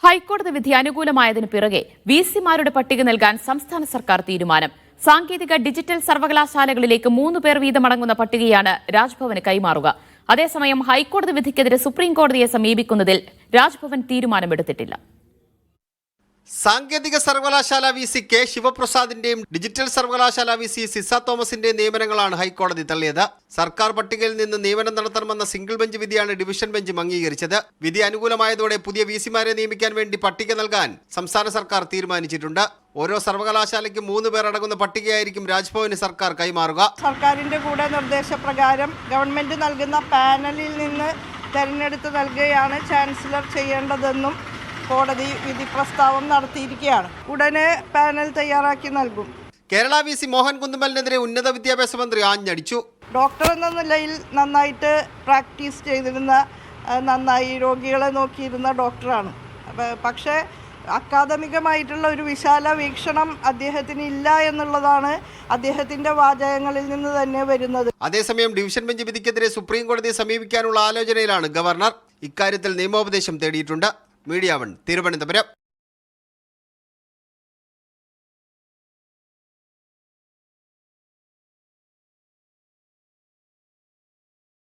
ഹൈക്കോടതി വിധി അനുകൂലമായതിനു പിറകെ വിസിമാരുടെ പട്ടിക നൽകാൻ സംസ്ഥാന സർക്കാർ തീരുമാനം. സാങ്കേതിക ഡിജിറ്റൽ സർവകലാശാലകളിലേക്ക് 3 പേർ വീതമടങ്ങുന്ന പട്ടികയാണ് രാജ്ഭവന് കൈമാറുക. അതേസമയം ഹൈക്കോടതി വിധിക്കെതിരെ സുപ്രീം കോടതിയെ സമീപിക്കുന്നതിൽ രാജ്ഭവൻ തീരുമാനമെടുത്തിട്ടില്ല. സാങ്കേതിക സർവകലാശാല വിസി കെ ശിവപ്രസാദിന്റെയും ഡിജിറ്റൽ സർവകലാശാല വിസി സിസ തോമസിന്റെയും നിയമനങ്ങളാണ് ഹൈക്കോടതി തള്ളിയത്. സർക്കാർ പട്ടികയിൽ നിന്ന് നിയമനം നടത്തണമെന്ന സിംഗിൾ ബെഞ്ച് വിധിയാണ് ഡിവിഷൻ ബെഞ്ചും അംഗീകരിച്ചത്. വിധി അനുകൂലമായതോടെ പുതിയ വിസിമാരെ നിയമിക്കാൻ വേണ്ടി പട്ടിക നൽകാൻ സംസ്ഥാന സർക്കാർ തീരുമാനിച്ചിട്ടുണ്ട്. ഓരോ സർവകലാശാലയ്ക്കും 3 പേർ അടങ്ങുന്ന പട്ടികയായിരിക്കും രാജ്ഭവന് സർക്കാർ കൈമാറുക. സർക്കാരിന്റെ കൂടെ നിർദ്ദേശപ്രകാരം ഗവൺമെന്റ് നൽകുന്ന പാനലിൽ നിന്ന് തെരഞ്ഞെടുത്ത് നൽകുകയാണ് ചാൻസലർ ചെയ്യേണ്ടതെന്നും കോടതി വിധി പ്രസ്താവം നടത്തിയിരിക്കുകയാണ്. ഉടനെ പാനൽ തയ്യാറാക്കി നൽകും. കേരള വിസി മോഹൻ കുന്നുമലിനെതിരെ ഉന്നത വിദ്യാഭ്യാസ മന്ത്രി ആഞ്ഞടിച്ചു. ഡോക്ടർ എന്ന നിലയിൽ നന്നായിട്ട് പ്രാക്ടീസ് ചെയ്തിരുന്ന, നന്നായി രോഗികളെ നോക്കിയിരുന്ന ഡോക്ടറാണ്. പക്ഷേ അക്കാദമികമായിട്ടുള്ള ഒരു വിശാല വീക്ഷണം അദ്ദേഹത്തിന് ഇല്ല എന്നുള്ളതാണ് അദ്ദേഹത്തിന്റെ വാചകങ്ങളിൽ നിന്ന് തന്നെ വരുന്നത്. അതേസമയം ഡിവിഷൻ ബെഞ്ച് വിധിക്കെതിരെ സുപ്രീം കോടതിയെ സമീപിക്കാനുള്ള ആലോചനയിലാണ് ഗവർണർ. ഇക്കാര്യത്തിൽ നിയമോപദേശം തേടിയിട്ടുണ്ട്. മീഡിയ 1 തിരുവനന്തപുരം.